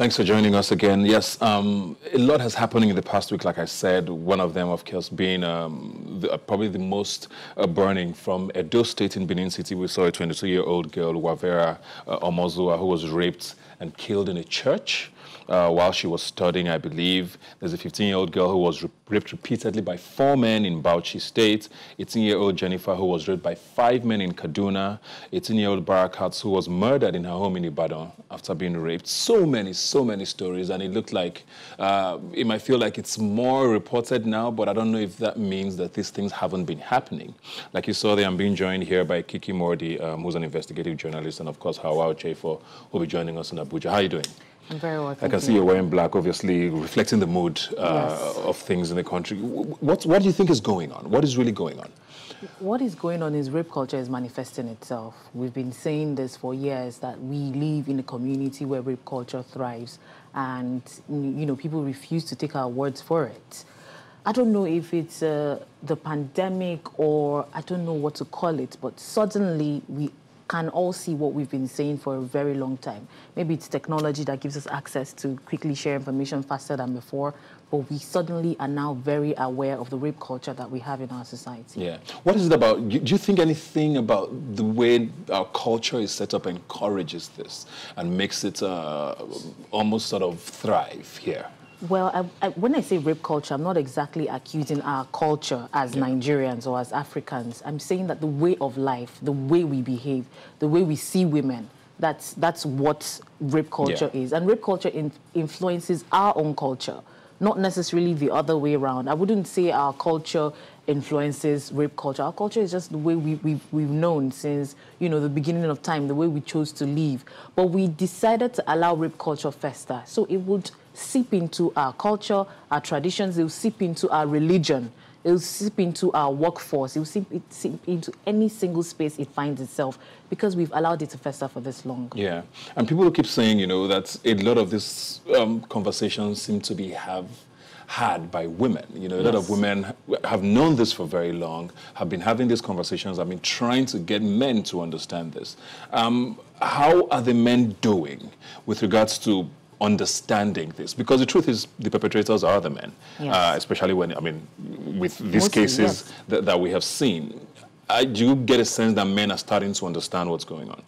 Thanks for joining us again. Yes, a lot has happened in the past week, like I said. One of them, of course, being probably the most burning from Edo State in Benin City. We saw a 22-year-old girl, Wavera Omozua, who was raped and killed in a church while she was studying, I believe. There's a 15-year-old girl who was raped repeatedly by 4 men in Bauchi State. 18-year-old Jennifer, who was raped by 5 men in Kaduna. 18-year-old Barakat, who was murdered in her home in Ibadan after being raped. So many stories, and it looked like it might feel like it's more reported now, but I don't know if that means that these things haven't been happening. Like you saw there, I'm being joined here by Kiki Mordi, who's an investigative journalist, and of course, Hawa Ochefo, who will be joining us in Abuja. How are you doing? I'm very well, I can see you're wearing black, obviously reflecting the mood of things in the country. What do you think is going on? What is really going on? What is going on is rape culture is manifesting itself. We've been saying this for years, that we live in a community where rape culture thrives, and people refuse to take our words for it. I don't know if it's the pandemic, or I don't know what to call it, but suddenly we can all see what we've been saying for a very long time. Maybe it's technology that gives us access to quickly share information faster than before, but we suddenly are now very aware of the rape culture that we have in our society. Yeah. What is it about? Do you think anything about the way our culture is set up encourages this and makes it almost sort of thrive here? Well, when I say rape culture, I'm not exactly accusing our culture as Nigerians or as Africans. I'm saying that the way of life, the way we behave, the way we see women, that's what rape culture is. And rape culture influences our own culture, not necessarily the other way around. I wouldn't say our culture influences rape culture. Our culture is just the way we've known since, the beginning of time, the way we chose to live. But we decided to allow rape culture fester. So it would seep into our culture, our traditions, it will seep into our religion, it will seep into our workforce, it will seep into any single space it finds itself, because we've allowed it to fester for this long. Yeah, and people keep saying, that a lot of these conversations seem to be had by women. A lot of women have known this for very long, have been having these conversations, have been trying to get men to understand this. How are the men doing with regards to understanding this? Because the truth is, the perpetrators are the men, especially when, with these cases that we have seen. Do you get a sense that men are starting to understand what's going on?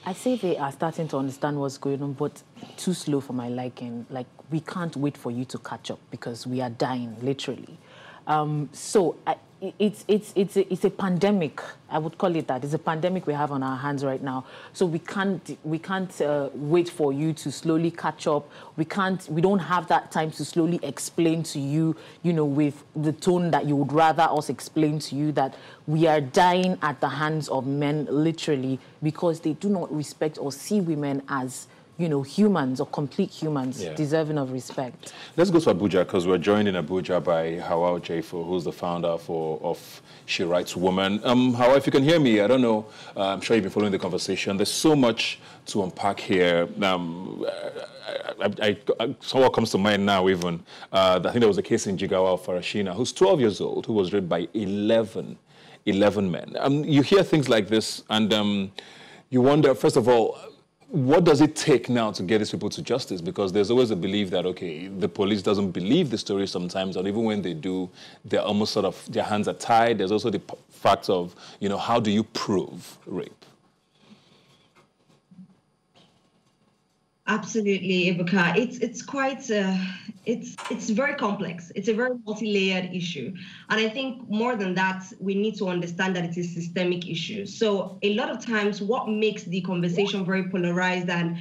I say they are starting to understand what's going on, but too slow for my liking. Like, we can't wait for you to catch up, because we are dying, literally. It's a pandemic. I would call it that. It's a pandemic we have on our hands right now. So we can't wait for you to slowly catch up. We don't have that time to slowly explain to you, with the tone that you would rather us explain to you, that we are dying at the hands of men, literally, because they do not respect or see women as humans, or complete humans, deserving of respect. Let's go to Abuja, because we're joined in Abuja by Hawa Ochefo, who's the founder of She Writes Woman. Hawa, if you can hear me, I don't know, I'm sure you've been following the conversation. There's so much to unpack here. Someone comes to mind now even. I think there was a case in Jigawa of Farashina, who's 12 years old, who was raped by 11 men. You hear things like this, and you wonder, first of all, what does it take now to get these people to justice? Because there's always a belief that, okay, the police doesn't believe the story sometimes, and even when they do, they're almost sort of, their hands are tied. There's also the fact of, how do you prove rape? Absolutely, Ibuka. It's quite it's very complex. It's a very multi-layered issue, and I think more than that, we need to understand that it is a systemic issue. So a lot of times, what makes the conversation very polarized and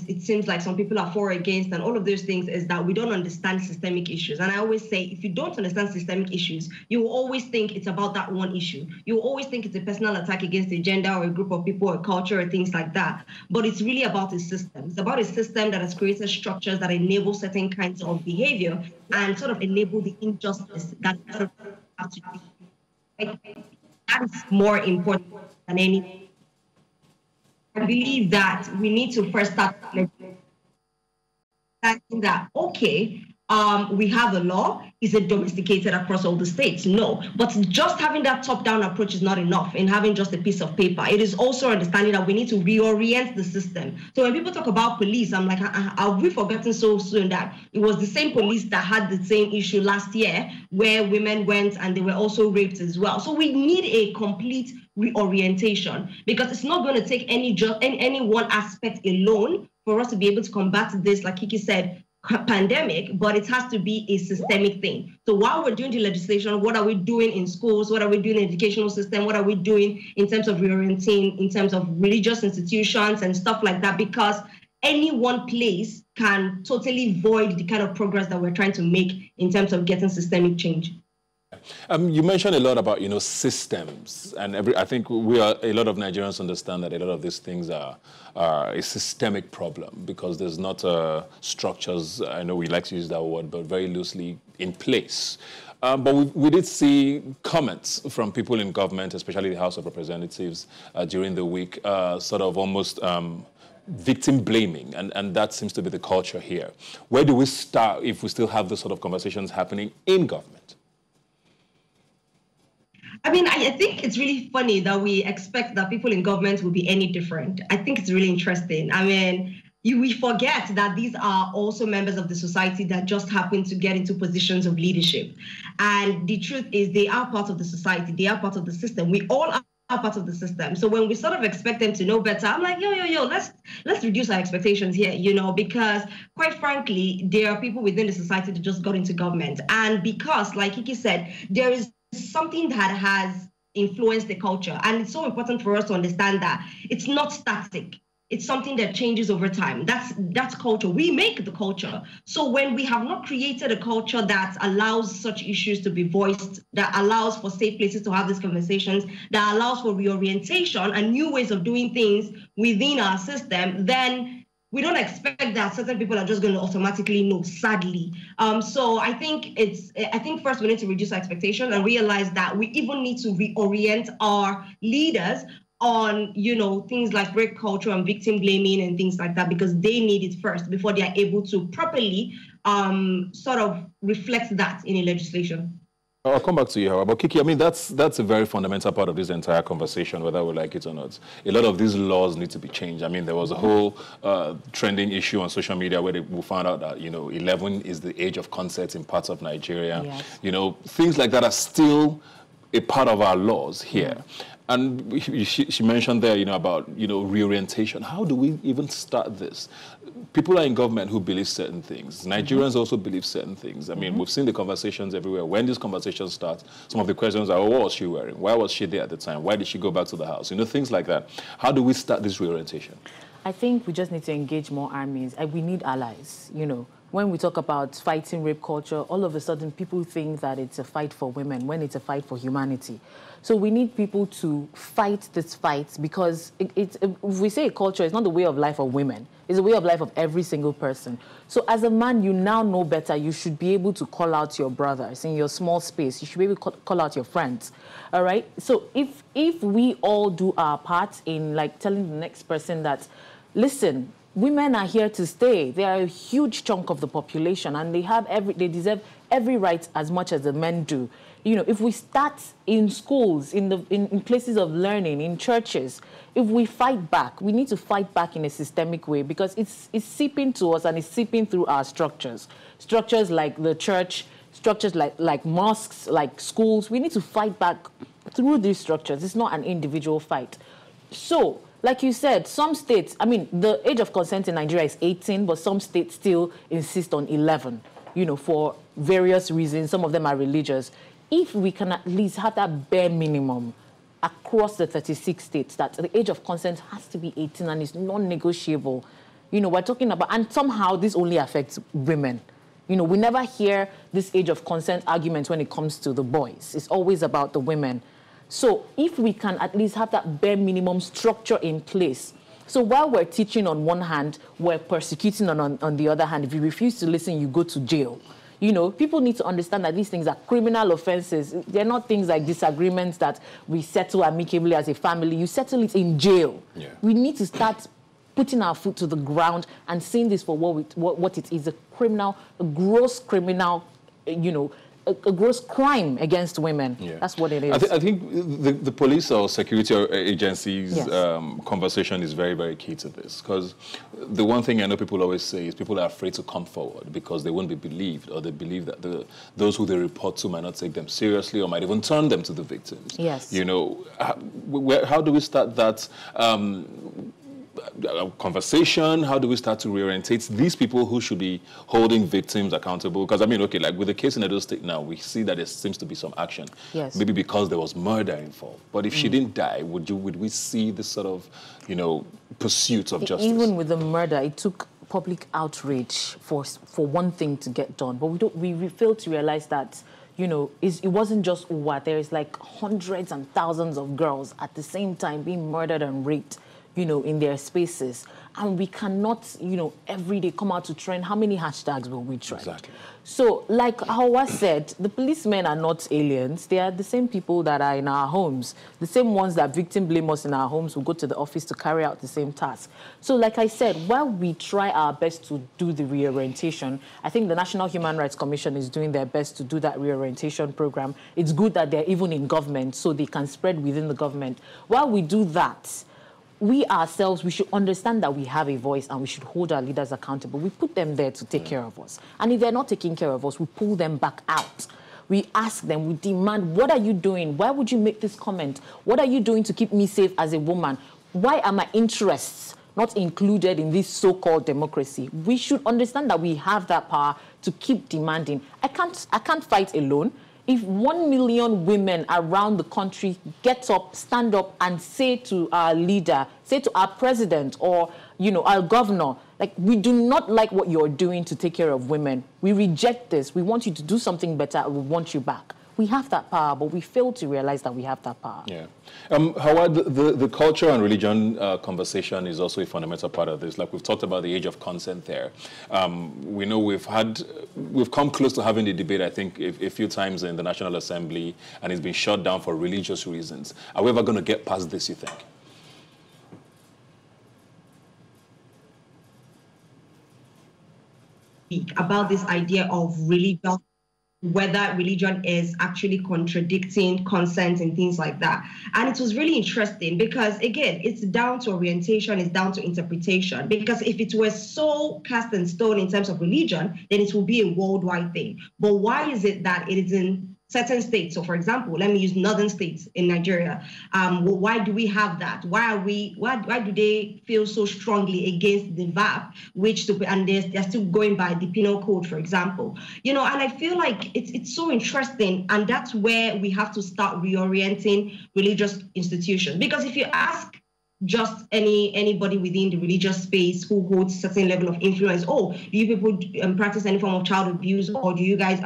it seems like some people are for or against and all of those things is that we don't understand systemic issues. And I always say, if you don't understand systemic issues, you will always think it's about that one issue. You will always think it's a personal attack against a gender or a group of people or culture or things like that. But it's really about a system. It's about a system that has created structures that enable certain kinds of behavior and sort of enable the injustice that sort of have to be. That is more important than anything. I believe that we need to first start that, okay, we have a law. Is it domesticated across all the states? No. But just having that top-down approach is not enough in having just a piece of paper. It is also understanding that we need to reorient the system. So when people talk about police, I'm like, have we forgotten so soon that it was the same police that had the same issue last year where women went and they were also raped as well. So we need a complete reorientation, because it's not going to take any one aspect alone for us to be able to combat this, like Kiki said, pandemic, but it has to be a systemic thing. So while we're doing the legislation, what are we doing in schools? What are we doing in the educational system? What are we doing in terms of reorienting, in terms of religious institutions and stuff like that? Because any one place can totally void the kind of progress that we're trying to make in terms of getting systemic change. You mentioned a lot about, systems, and I think a lot of Nigerians understand that a lot of these things are a systemic problem because there's not structures, I know we like to use that word, but very loosely in place. But we did see comments from people in government, especially the House of Representatives, during the week, sort of almost victim blaming, and that seems to be the culture here. Where do we start if we still have those sort of conversations happening in government? I mean, I think it's really funny that we expect that people in government will be any different. I think it's really interesting. I mean, we forget that these are also members of the society that just happen to get into positions of leadership. And the truth is they are part of the society. They are part of the system. We all are part of the system. So when we sort of expect them to know better, I'm like, yo, let's reduce our expectations here, because quite frankly, there are people within the society that just got into government. And because, like Kiki said, there is something that has influenced the culture. And it's so important for us to understand that it's not static. It's something that changes over time. That's culture. We make the culture. So when we have not created a culture that allows such issues to be voiced, that allows for safe places to have these conversations, that allows for reorientation and new ways of doing things within our system, then we don't expect that certain people are just going to automatically know, sadly. So I think first we need to reduce our expectation and realize that we even need to reorient our leaders on, things like rape culture and victim blaming and things like that, because they need it first before they are able to properly sort of reflect that in a legislation. I'll come back to you, however. But Kiki, I mean, that's a very fundamental part of this entire conversation, whether we like it or not. A lot of these laws need to be changed. I mean, there was a whole trending issue on social media where we found out that, 11 is the age of consent in parts of Nigeria. Yes. Things like that are still a part of our laws here. And she mentioned there, about, reorientation. How do we even start this? People are in government who believe certain things. Nigerians also believe certain things. I mean, we've seen the conversations everywhere. When these conversations start, some of the questions are, what was she wearing? Why was she there at the time? Why did she go back to the house? Things like that. How do we start this reorientation? I think we just need to engage more armies. We need allies, When we talk about fighting rape culture, all of a sudden people think that it's a fight for women when it's a fight for humanity. So we need people to fight this fight because if we say a culture, it's not the way of life of women. It's the way of life of every single person. So as a man, you now know better. You should be able to call out your brothers in your small space. You should be able to call out your friends. All right? So if we all do our part in telling the next person that, listen, women are here to stay. They are a huge chunk of the population, and they deserve every right as much as the men do. If we start in schools, in places of learning, in churches, if we fight back, we need to fight back in a systemic way because it's seeping to us and it's seeping through our structures. Structures like the church, structures like mosques, like schools. We need to fight back through these structures. It's not an individual fight. So, like you said, some states, the age of consent in Nigeria is 18, but some states still insist on 11, for various reasons. Some of them are religious. If we can at least have that bare minimum across the 36 states, that the age of consent has to be 18 and it's non-negotiable. We're talking about, and somehow this only affects women. We never hear this age of consent argument when it comes to the boys. It's always about the women. So if we can at least have that bare minimum structure in place. So while we're teaching on one hand, we're persecuting on the other hand. If you refuse to listen, you go to jail. People need to understand that these things are criminal offenses. They're not things like disagreements that we settle amicably as a family. You settle it in jail. Yeah. We need to start putting our foot to the ground and seeing this for what it is, a gross criminal, you know, a gross crime against women. Yeah. That's what it is. I think the police or security agencies conversation is very, very key to this, because the one thing I know people always say is people are afraid to come forward because they won't be believed, or they believe that those who they report to might not take them seriously or might even turn them to the victims. Yes. You know, how do we start that conversation? How do we start to reorientate these people who should be holding victims accountable? Because I mean, okay, like with the case in Edo State now, we see that there seems to be some action. Yes. Maybe because there was murder involved. But if she didn't die, would we see this sort of, you know, pursuit of justice? Even with the murder, it took public outrage for one thing to get done. But we fail to realize that, you know, it wasn't just Uwa. There is like hundreds and thousands of girls at the same time being murdered and raped, you know, in their spaces. And we cannot, you know, every day come out to trend. How many hashtags will we trend? Exactly. So, like Hawa said, the policemen are not aliens. They are the same people that are in our homes. The same ones that victim blame us in our homes will go to the office to carry out the same task. So, like I said, while we try our best to do the reorientation, I think the National Human Rights Commission is doing their best to do that reorientation program. It's good that they're even in government so they can spread within the government. While we do that, we ourselves, we should understand that we have a voice and we should hold our leaders accountable. We put them there to take care of us. And if they're not taking care of us, we pull them back out. We ask them, we demand, what are you doing? Why would you make this comment? What are you doing to keep me safe as a woman? Why are my interests not included in this so-called democracy? We should understand that we have that power to keep demanding. I can't fight alone. If 1 million women around the country get up, stand up, and say to our leader, say to our president, or, you know, our governor, like, we do not like what you're doing to take care of women. We reject this. We want you to do something better. We want you back. We have that power, but we fail to realize that we have that power. Yeah. Howard, the culture and religion conversation is also a fundamental part of this. Like we've talked about the age of consent there. We know we've come close to having the debate, I think, a few times in the National Assembly, and it's been shut down for religious reasons. Are we ever going to get past this, you think? About this idea of religion, whether religion is actually contradicting consent and things like that. And it was really interesting because, again, it's down to orientation, it's down to interpretation. Because if it was so cast in stone in terms of religion, then it will be a worldwide thing. But why is it that it is in certain states? So, for example, let me use northern states in Nigeria. Why do we have that? Why do they feel so strongly against the VAP, and they're still going by the penal code, for example? You know, and I feel like it's so interesting, and that's where we have to start reorienting religious institutions. Because if you ask just anybody within the religious space who holds a certain level of influence, do you people practice any form of child abuse, or do you guys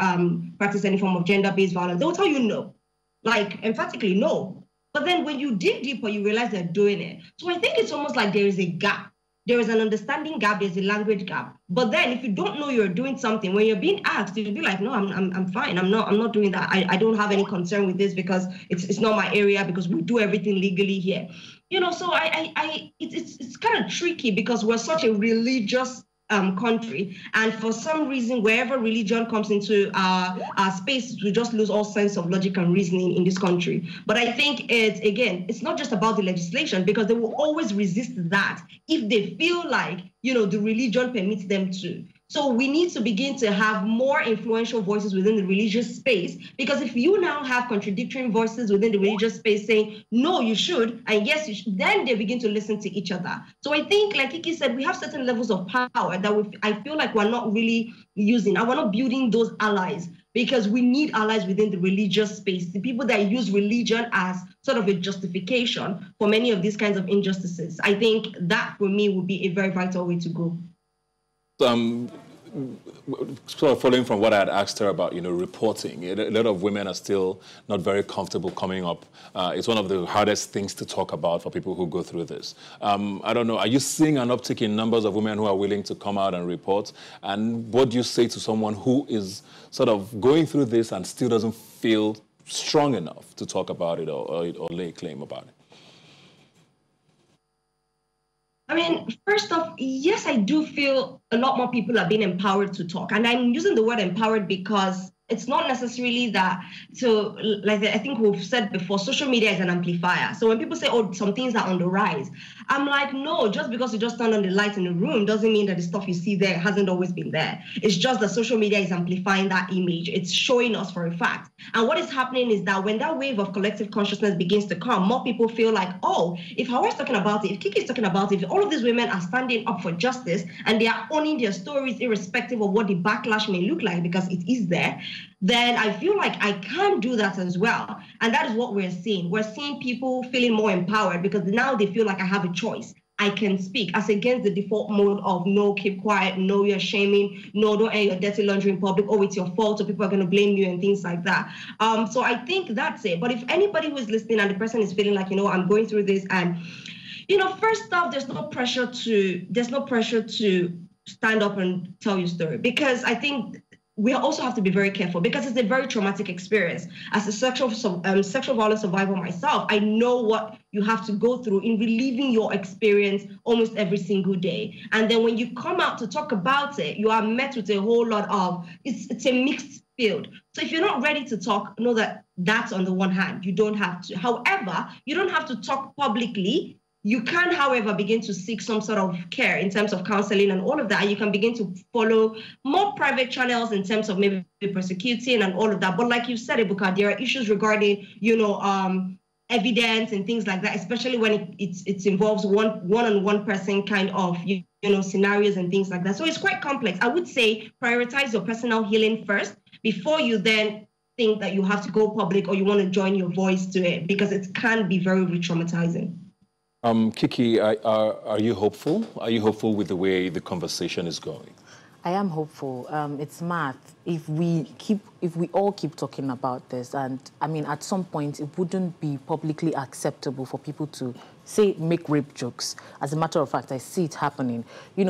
practice any form of gender-based violence? They'll tell you no, like emphatically no. But then when you dig deeper, you realize they're doing it. So I think it's almost like there is a gap. There is an understanding gap, there's a language gap. But then if you don't know you're doing something, when you're being asked, you'll be like, no, I'm fine. I'm not doing that. I don't have any concern with this because it's not my area, because we do everything legally here. You know, so it's kind of tricky because we're such a religious country, and for some reason, wherever religion comes into our space, we just lose all sense of logic and reasoning in this country. But I think it's not just about the legislation, because they will always resist that if they feel like, you know, the religion permits them to. So we need to begin to have more influential voices within the religious space, because if you now have contradictory voices within the religious space saying, no, you should, and yes, you should, then they begin to listen to each other. So I think, like Kiki said, we have certain levels of power that I feel like we're not really using, and we're not building those allies, because we need allies within the religious space, the people that use religion as sort of a justification for many of these kinds of injustices. I think that, for me, would be a very vital way to go. Sort of following from what I had asked her about, you know, reporting, a lot of women are still not very comfortable coming up. It's one of the hardest things to talk about for people who go through this. I don't know, are you seeing an uptick in numbers of women who are willing to come out and report? And what do you say to someone who is sort of going through this and still doesn't feel strong enough to talk about it or lay claim about it? I mean, first off, yes, I do feel a lot more people are being empowered to talk. And I'm using the word empowered because it's not necessarily that, so like I think we've said before, social media is an amplifier. So when people say, oh, some things are on the rise, I'm like, no, just because you just turn on the light in the room doesn't mean that the stuff you see there hasn't always been there. It's just that social media is amplifying that image. It's showing us for a fact. And what is happening is that when that wave of collective consciousness begins to come, more people feel like, oh, if Hawa's talking about it, if Kiki is talking about it, if all of these women are standing up for justice and they are owning their stories irrespective of what the backlash may look like, because it is there, then I feel like I can do that as well. And that is what we're seeing. We're seeing people feeling more empowered because now they feel like I have a choice. I can speak, as against the default mode of no, keep quiet, no, you're shaming, no, don't air your dirty laundry in public, oh, it's your fault, so people are going to blame you and things like that. So I think that's it. But if anybody who is listening and the person is feeling like, I'm going through this, and, first off, there's no pressure to stand up and tell your story, because I think we also have to be very careful, because it's a very traumatic experience. As a sexual violence survivor myself, I know what you have to go through in reliving your experience almost every single day. And then when you come out to talk about it, you are met with a whole lot of, it's a mixed field. So if you're not ready to talk, know that that's on the one hand. You don't have to. However, you don't have to talk publicly. You can, however, begin to seek some sort of care in terms of counseling and all of that. And you can begin to follow more private channels in terms of maybe persecuting and all of that. But like you said, Ebuka, there are issues regarding, evidence and things like that, especially when it involves one-on-one person kind of, scenarios and things like that. So it's quite complex. I would say prioritize your personal healing first before you then think that you have to go public or you want to join your voice to it, because it can be very re-traumatizing. Kiki, are you hopeful? Are you hopeful with the way the conversation is going? I am hopeful. It's math. If we all keep talking about this, and I mean, at some point, it wouldn't be publicly acceptable for people to make rape jokes. As a matter of fact, I see it happening.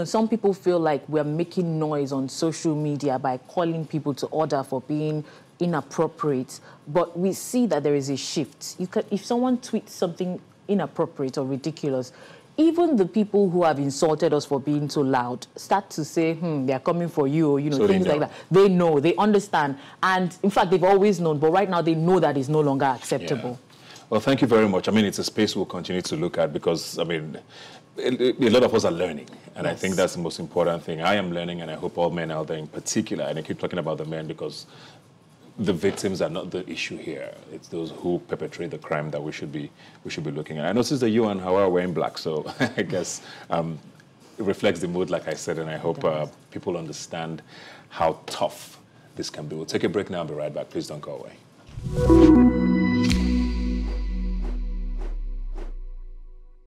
Some people feel like we're making noise on social media by calling people to order for being inappropriate, but we see that there is a shift. If someone tweets something inappropriate or ridiculous, even the people who have insulted us for being too loud start to say, they're coming for you, so things like that. They know, they understand. And in fact, they've always known, but right now they know that it's no longer acceptable. Yeah. Well, thank you very much. I mean, it's a space we'll continue to look at because, I mean, a lot of us are learning. And I think that's the most important thing. I am learning, and I hope all men out there in particular, and I keep talking about the men because the victims are not the issue here. It's those who perpetrate the crime that we should be looking at. I noticed that you and Hawa are wearing black, so I guess it reflects the mood, like I said, and I hope people understand how tough this can be. We'll take a break now and be right back. Please don't go away.